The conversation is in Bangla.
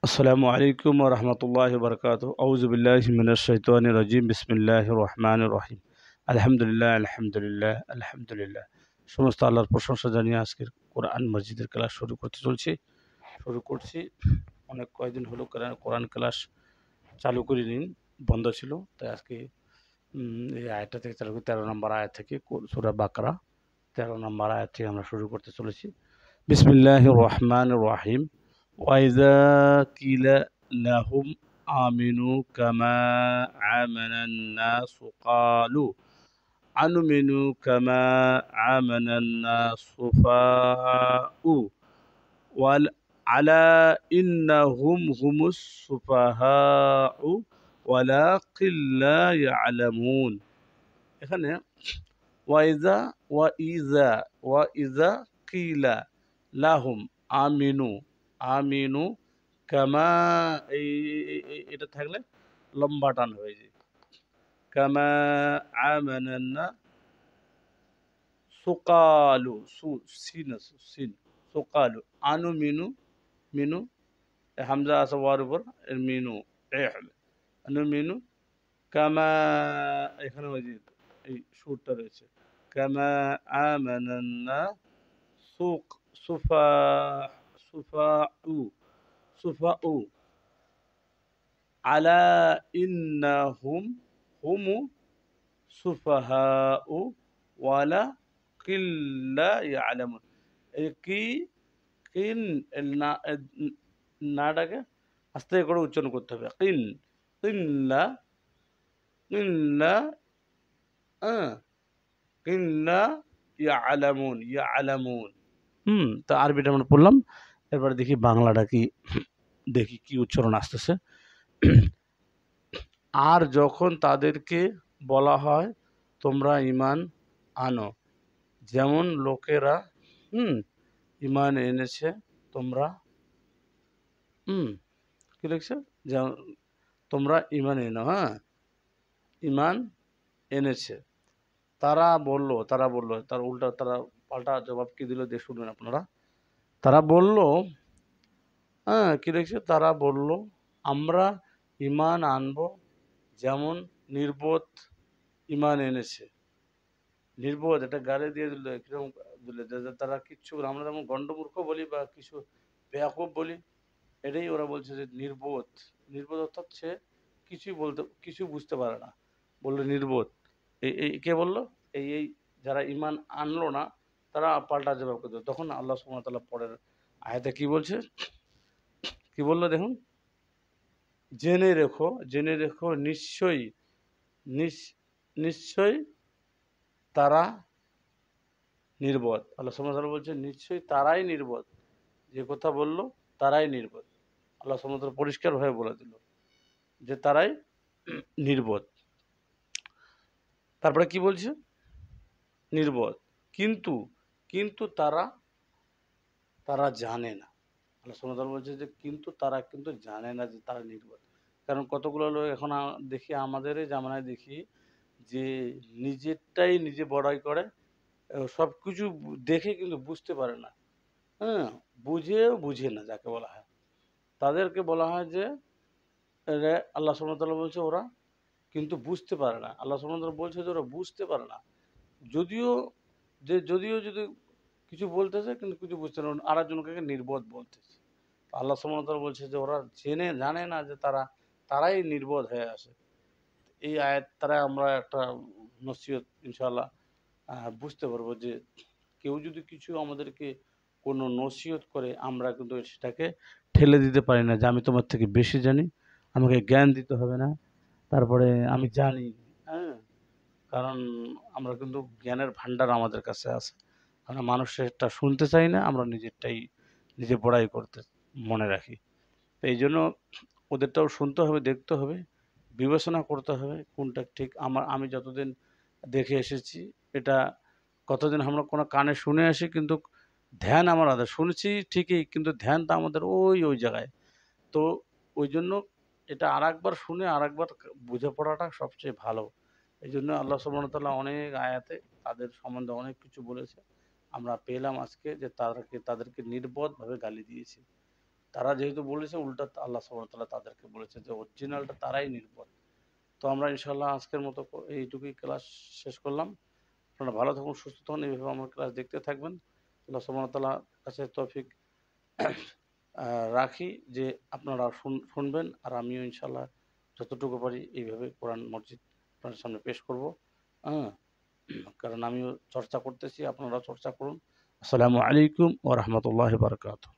আসসালামু আলাইকুম ওয়া রাহমাতুল্লাহি ওয়া বারাকাতুহু। আউযু বিল্লাহি মিনাশ শাইতানির রাজিম। বিসমিল্লাহির রহমানির রহিম। আলহামদুলিল্লাহ, আলহামদুলিল্লাহ, আলহামদুলিল্লাহ। সমস্ত আল্লাহর প্রশংসা জানিয়ে আজকের কোরআন মসজিদের ক্লাস শুরু করছি। অনেক কয়েকদিন হলো কোরআন ক্লাস চালু করিনি, বন্ধ ছিল। তাই আজকে এই আয়াতটা থেকে চালু করি। 13 নম্বর আয়াত থেকে সূরা বাকারা 13 নম্বর আয়াত থেকে আমরা শুরু করতে চলেছি। বিসমিল্লাহির রহমানির রহিম। وإذا قيل لهم آمنوا كما آمن الناس قالوا أنؤمن كما آمن الناس سفهاء ألا إنهم هم السفهاء ولكن لا يعلمون। এখানে ওয়াইজা কিলা লাহুম আমিনু আমিনু কামা, এটা থাকলে লম্বা টান হয়ে যায়। কামা আমানান্না সুকালু সিন সুকালু আনুমিনু মিনু হামজা আছে ওয়ার উপর মিনু আনুমিনু কামা, এখানে ওই যে এই সুরটা রয়েছে। কামা আমানান্না সুক সুফা সুফাউ সুফাউ আলা ইন্নাহুম হুমু সুফাহাউ ওয়ালা কিল্লা ইয়ালামুন। এই কিন না নাটাকে আস্তে করে উচ্চারণ করতে হবে। কিল্লা কিল্লা কিল্লা ইয়ালামুন। তা আরবিটা আমরা পড়লাম। এরপরে দেখি বাংলাটা কি, দেখি কি উচ্চারণ আসতেছে। আর যখন তাদেরকে বলা হয় তোমরা ঈমান আনো, যেমন লোকেরা ঈমান এনেছে, তোমরা কি লিখছে, যেমন তোমরা ঈমান এনো, ঈমান এনেছে। তারা বলল তার উল্টা, তারা পাল্টা জবাব কি দিল দিয়ে শুনবেন আপনারা। তারা বলল, কি লিখছে, তারা বলল আমরা ঈমান আনব যেমন নির্বোধ ঈমান এনেছে। নির্বোধ এটা গালে দিয়ে দিল, কিরকম দিল, তারা কিচ্ছু, আমরা যেমন গণ্ডমূর্খ বলি বা কিছু বেয়াকুব বলি, এটাই ওরা বলছে যে নির্বোধ। নির্বোধ অর্থাৎ সে কিছু বুঝতে পারে না, বললো নির্বোধ। এই কে বললো? এই যারা ঈমান আনলো না তারা পাল্টা জবাব করে দিল। তখন আল্লাহ সুবহানাহু ওয়া তাআলা পরের আয়াতে কি বলছে, কি বললো দেখুন, জেনে রেখো নিশ্চয়ই তারা নির্বোধ। আল্লাহ সুবহানাহু ওয়া তাআলা বলছে নিশ্চয়ই তারাই নির্বোধ, যে কথা বললো তারাই নির্বোধ। আল্লাহ সুবহানাহু ওয়া তাআলা পরিষ্কারভাবে বলে দিল যে তারাই নির্বোধ। তারপরে কি বলছে, নির্বোধ, কিন্তু তারা জানে না। আল্লাহ সুবহানাহু ওয়া তাআলা বলছে যে কিন্তু তারা জানে না যে তারা নির্বোধ। কারণ কতগুলো লোক এখন দেখি, আমাদেরই জামানায় দেখি যে নিজেরটাই নিজে বড়াই করে, সব কিছু দেখে কিন্তু বুঝতে পারে না, বুঝে না যাকে বলা হয়। তাদেরকে বলা হয় যে আল্লাহ সুবহানাহু ওয়া তাআলা বলছে ওরা কিন্তু বুঝতে পারে না। আল্লাহ সুবহানাহু ওয়া তাআলা বলছে যে ওরা বুঝতে পারে না, যদিও যদি কিছু বলতেছে কিন্তু কিছু বুঝতে না, আরেকজনকে নির্বোধ বলতেছে। আল্লাহ সুবহানাহু ওয়া তাআলা বলছে যে ওরা জানে না যে তারাই নির্বোধ হয়ে আসে। এই আয়াত দ্বারা আমরা একটা নসিহত ইনশাআল্লাহ বুঝতে পারবো যে কেউ যদি কিছু আমাদেরকে কোনো নসিহত করে, আমরা কিন্তু সেটাকে ঠেলে দিতে পারি না যে আমি তোমার থেকে বেশি জানি, আমাকে জ্ঞান দিতে হবে না, তারপরে আমি জানি, কারণ আমরা কিন্তু জ্ঞানের ভান্ডার আমাদের কাছে আছে। আমরা মানুষেরটা শুনতে চাই না, আমরা নিজে বড়াই করতে মনে রাখি। তো এই জন্য ওদেরটাও শুনতে হবে, দেখতে হবে, বিবেচনা করতে হবে কোনটা ঠিক। আমি যতদিন দেখে এসেছি, এটা কতদিন আমরা কোনো কানে শুনে আসি, কিন্তু ধ্যান আমার আলাদা, শুনছি ঠিকই কিন্তু ধ্যানটা আমাদের ওই জায়গায়। তো ওই জন্য এটা আরেকবার শুনে আরেকবার বুঝে পড়াটা সবচেয়ে ভালো। এই জন্য আল্লাহ সুবহানাহু ওয়া তাআলা অনেক আয়াতে তাদের সম্বন্ধে অনেক কিছু বলেছে। আমরা পেলাম আজকে যে তাদেরকে নির্বোধভাবে গালি দিয়েছে। তারা যেহেতু বলেছে, উল্টা আল্লাহ সুবহানাহু ওয়া তাআলা তাদেরকে বলেছে যে অরিজিনালটা তারাই নির্ভর। তো আমরা ইনশাআল্লাহ আজকের মতো এইটুকুই ক্লাস শেষ করলাম। আপনারা ভালো থাকুন, সুস্থ থাকুন, এইভাবে আমার ক্লাস দেখতে থাকবেন। আল্লাহ সুবহানাহু ওয়া তাআলার কাছে তৌফিক রাখি যে আপনারা শুনবেন, আর আমিও ইনশাআল্লাহ যতটুকু পারি এইভাবে কোরআন মসজিদ আপনার সামনে পেশ করব। হ্যাঁ, কারণ আমিও চর্চা করতেছি, আপনারাও চর্চা করুন। আসসালামু আলাইকুম ওয়া রাহমাতুল্লাহি ওয়া বারাকাতুহু।